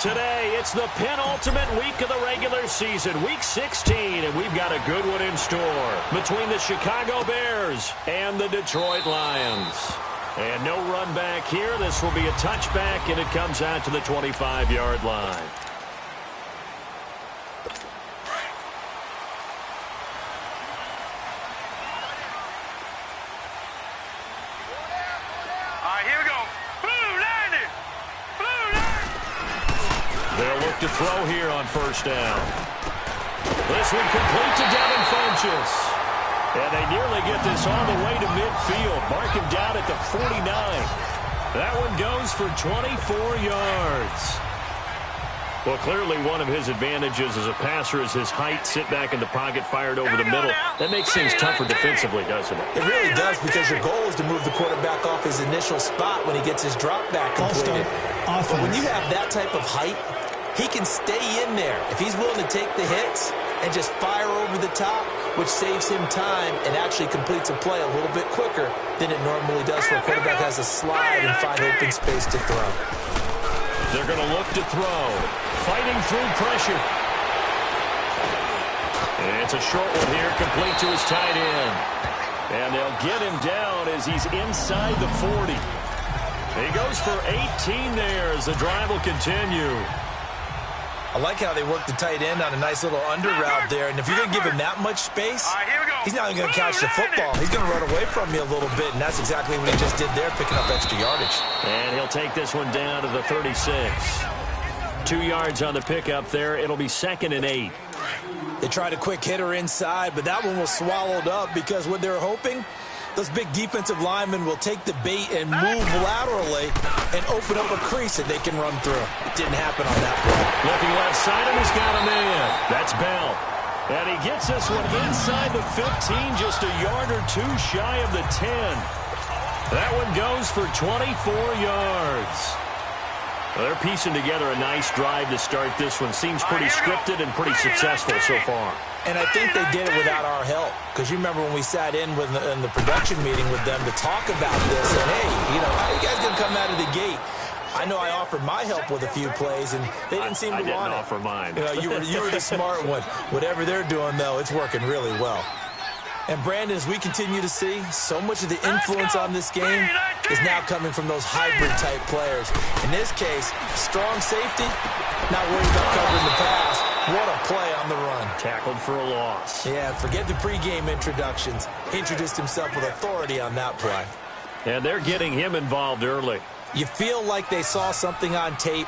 Today, it's the penultimate week of the regular season, Week 16, and we've got a good one in store between the Chicago Bears and the Detroit Lions. And no run back here. This will be a touchback, and it comes out to the 25-yard line. They'll look to throw here on first down. This one complete to Devin Funchess. And they nearly get this all the way to midfield. Mark him down at the 49. That one goes for 24 yards. Well, clearly one of his advantages as a passer is his height. Sit back in the pocket, fired over the middle. That makes things tougher defensively, doesn't it? It really does, because your goal is to move the quarterback off his initial spot when he gets his drop back completed. But when you have that type of height, he can stay in there if he's willing to take the hits and just fire over the top, which saves him time and actually completes a play a little bit quicker than it normally does for a quarterback who has to slide and find open space to throw. They're going to look to throw. Fighting through pressure. And it's a short one here, complete to his tight end. And they'll get him down as he's inside the 40. He goes for 18 there as the drive will continue. I like how they work the tight end on a nice little under route there. And if you're going to give him that much space, he's not even going to catch the football. He's going to run away from you a little bit, and that's exactly what he just did there, picking up extra yardage. And he'll take this one down to the 36. 2 yards on the pickup there. It'll be 2nd and 8. They tried a quick hitter inside, but that one was swallowed up because what they're hoping, those big defensive linemen will take the bait and move laterally and open up a crease that they can run through. It didn't happen on that play. Looking left side, and he's got a man. That's Bell. And he gets this one inside the 15, just a yard or two shy of the 10. That one goes for 24 yards. Well, they're piecing together a nice drive to start this one. Seems pretty scripted and pretty successful so far. And I think they did it without our help. Because you remember when we sat in the production meeting with them to talk about this. And, hey, how are you guys going to come out of the gate? I know I offered my help with a few plays, and they didn't seem to want it. I didn't offer mine. You were the smart one. Whatever they're doing, though, it's working really well. And, Brandon, as we continue to see, so much of the influence on this game is now coming from those hybrid-type players. In this case, strong safety, not worried about covering the pass. What a play on the run. Tackled for a loss. Yeah, forget the pregame introductions. He introduced himself with authority on that play. And they're getting him involved early. You feel like they saw something on tape,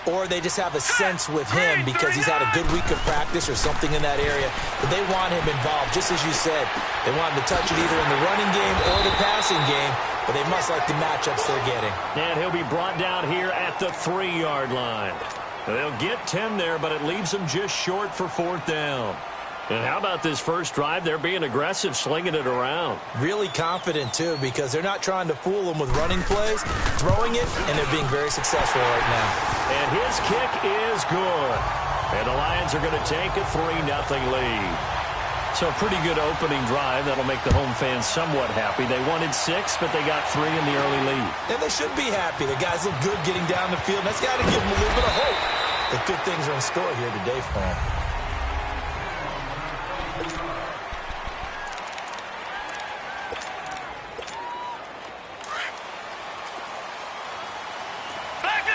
or they just have a sense with him because he's had a good week of practice or something in that area. But they want him involved, just as you said. They want him to touch it either in the running game or the passing game, but they must like the matchups they're getting. And he'll be brought down here at the 3-yard line. They'll get 10 there, but it leaves them just short for 4th down. And how about this first drive? They're being aggressive, slinging it around. Really confident, too, because they're not trying to fool them with running plays, throwing it, and they're being very successful right now. And his kick is good. And the Lions are going to take a 3-0 lead. So a pretty good opening drive. That'll make the home fans somewhat happy. They wanted 6, but they got 3 in the early lead. And they should be happy. The guys look good getting down the field. That's got to give them a little bit of hope that good things are in store here today for them.